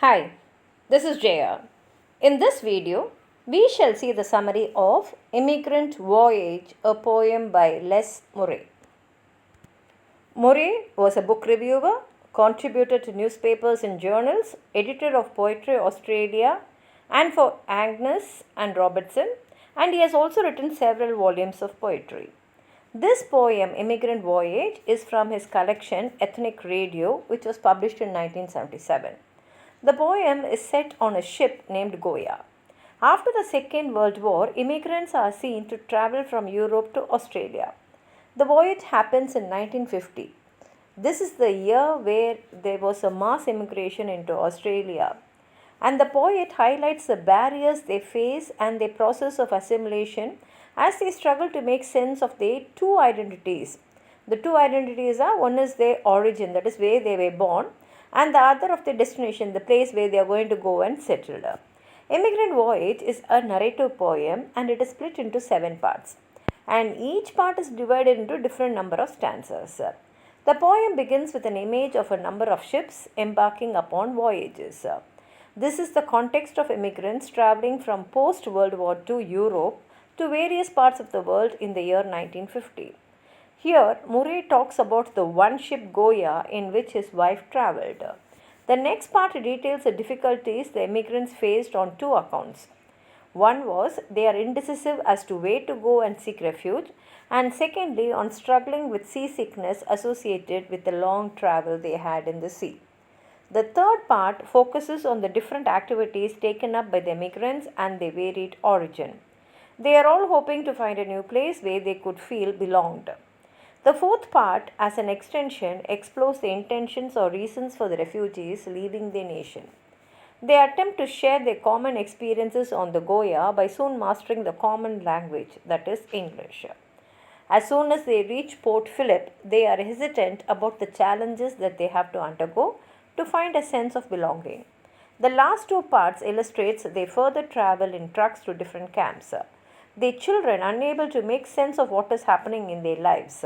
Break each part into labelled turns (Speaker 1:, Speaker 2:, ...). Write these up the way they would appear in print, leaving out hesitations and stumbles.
Speaker 1: Hi, this is Jaya. In this video, we shall see the summary of Immigrant Voyage, a poem by Les Murray. Murray was a book reviewer, contributor to newspapers and journals, editor of Poetry Australia and for Agnes and Robertson, and he has also written several volumes of poetry. This poem, Immigrant Voyage, is from his collection Ethnic Radio, which was published in 1977. The poem is set on a ship named Goya. After the Second World War, immigrants are seen to travel from Europe to Australia. The voyage happens in 1950. This is the year where there was a mass immigration into Australia. And the poet highlights the barriers they face and their process of assimilation as they struggle to make sense of their two identities. The two identities are one is their origin, that is where they were born, and the other of the destination, the place where they are going to go and settle. Immigrant Voyage is a narrative poem and it is split into 7 parts. And each part is divided into different number of stanzas. The poem begins with an image of a number of ships embarking upon voyages. This is the context of immigrants traveling from post-World War II Europe to various parts of the world in the year 1950. Here, Murray talks about the one ship Goya in which his wife travelled. The next part details the difficulties the immigrants faced on two accounts. One was they are indecisive as to where to go and seek refuge, and secondly, on struggling with seasickness associated with the long travel they had in the sea. The third part focuses on the different activities taken up by the immigrants and their varied origin. They are all hoping to find a new place where they could feel belonged. The fourth part, as an extension, explores the intentions or reasons for the refugees leaving their nation. They attempt to share their common experiences on the Goya by soon mastering the common language, that is, English. As soon as they reach Port Phillip, they are hesitant about the challenges that they have to undergo to find a sense of belonging. The last two parts illustrates they further travel in trucks to different camps. Their children unable to make sense of what is happening in their lives.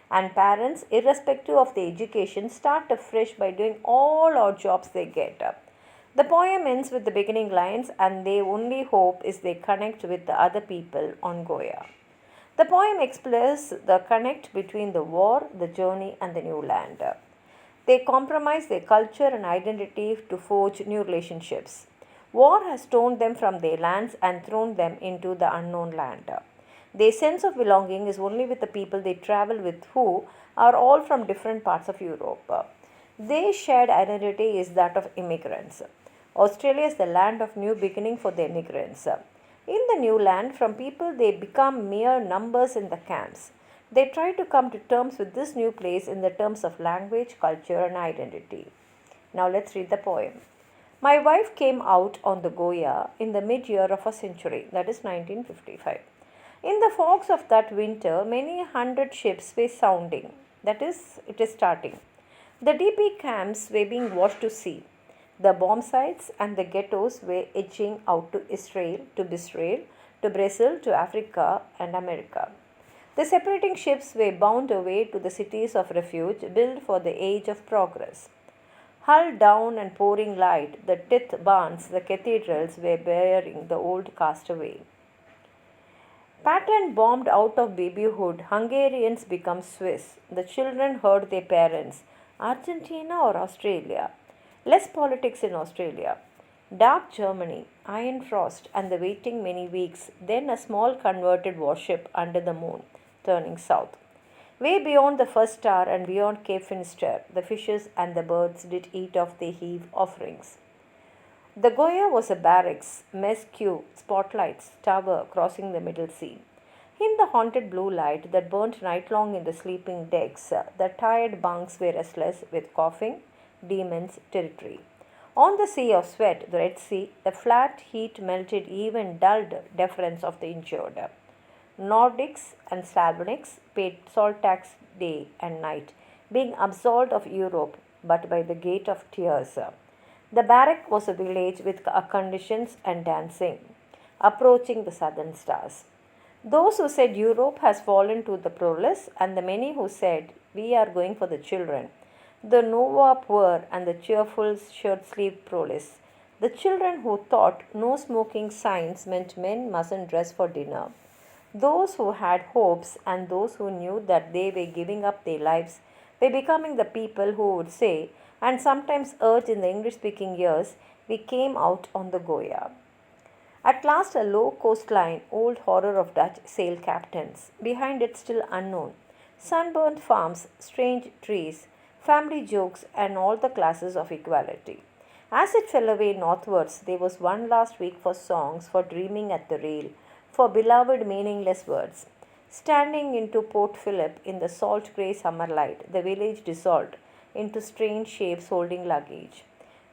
Speaker 1: And parents, irrespective of their education, start afresh by doing all odd jobs they get. The poem ends with the beginning lines, and their only hope is they connect with the other people on Goya. The poem explores the connect between the war, the journey, and the new land. They compromise their culture and identity to forge new relationships. War has torn them from their lands and thrown them into the unknown land. Their sense of belonging is only with the people they travel with, who are all from different parts of Europe. Their shared identity is that of immigrants. Australia is the land of new beginning for the immigrants. In the new land, from people they become mere numbers in the camps. They try to come to terms with this new place in the terms of language, culture, and identity. Now let's read the poem. My wife came out on the Goya in the mid-year of a century, that is 1955. In the fogs of that winter, many hundred ships were sounding, that is, it is starting. The DP camps were being washed to sea. The bomb sites and the ghettos were edging out to Israel, to Bisrael, to Brazil, to Africa and America. The separating ships were bound away to the cities of refuge built for the age of progress. Hull down and pouring light, the tith barns, the cathedrals were bearing the old castaway. Pattern bombed out of babyhood, Hungarians become Swiss. The children heard their parents, Argentina or Australia. Less politics in Australia. Dark Germany, iron frost, and the waiting many weeks, then a small converted warship under the moon, turning south. Way beyond the first star and beyond Cape Finisterre, the fishes and the birds did eat of their heave offerings. The Goya was a barracks, mess queue, spotlights, tower crossing the middle sea. In the haunted blue light that burnt nightlong in the sleeping decks, the tired bunks were restless with coughing, demons, territory. On the sea of sweat, the Red Sea, the flat heat melted even dulled deference of the injured. Nordics and Slavonics paid salt tax day and night, being absolved of Europe, but by the gate of tears. The barrack was a village with conditions and dancing, approaching the southern stars. Those who said Europe has fallen to the prowess, and the many who said we are going for the children, the Nova Poor and the cheerful shirt-sleeved proles, the children who thought no smoking signs meant men mustn't dress for dinner, those who had hopes and those who knew that they were giving up their lives by becoming the people who would say, and sometimes urge in the English speaking years, we came out on the Goya. At last, a low coastline, old horror of Dutch sail captains, behind it still unknown, sunburnt farms, strange trees, family jokes, and all the classes of equality. As it fell away northwards, there was one last week for songs, for dreaming at the rail, for beloved meaningless words. Standing into Port Phillip in the salt grey summer light, the village dissolved into strange shapes holding luggage.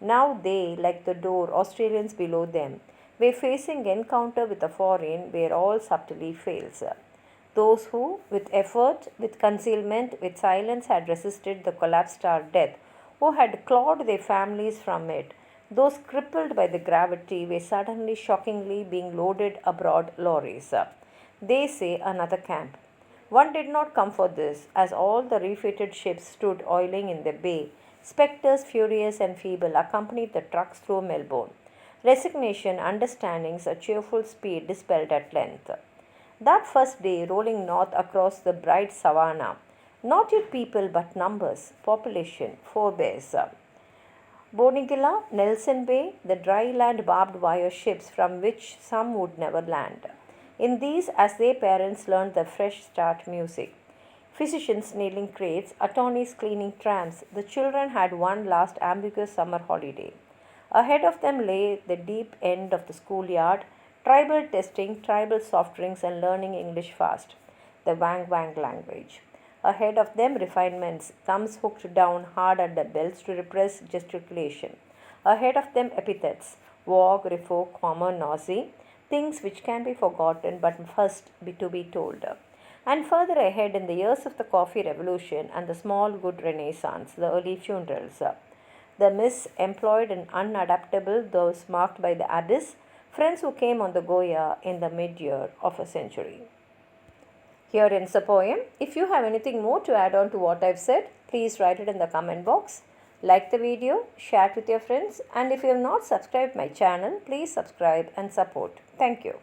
Speaker 1: Now they, like the door, Australians below them, were facing encounter with a foreign where all subtlety fails. Those who, with effort, with concealment, with silence, had resisted the collapsed star death, who had clawed their families from it, those crippled by the gravity, were suddenly, shockingly being loaded aboard lorries. They say another camp. One did not come for this, as all the refitted ships stood oiling in the bay. Spectres, furious and feeble, accompanied the trucks through Melbourne. Resignation, understandings, a cheerful speed dispelled at length. That first day, rolling north across the bright savannah, not yet people but numbers, population, forebears. Bonegilla, Nelson Bay, the dry land barbed wire ships from which some would never land. In these, as their parents learned the fresh start music, physicians nailing crates, attorneys cleaning trams, the children had one last ambiguous summer holiday. Ahead of them lay the deep end of the schoolyard, tribal testing, tribal soft drinks, and learning English fast, the wang wang language. Ahead of them, refinements, thumbs hooked down hard at the belts to repress gesticulation. Ahead of them, epithets, vogue, refoke, comma, nausea, things which can be forgotten but first be to be told. And further ahead, in the years of the coffee revolution and the small good renaissance, the early funerals, the misemployed and unadaptable, those marked by the abyss, friends who came on the Goya in the mid-year of a century. Here ends the poem. If you have anything more to add on to what I've said, please write it in the comment box. Like the video, share it with your friends, and if you have not subscribed my channel, please subscribe and support. Thank you.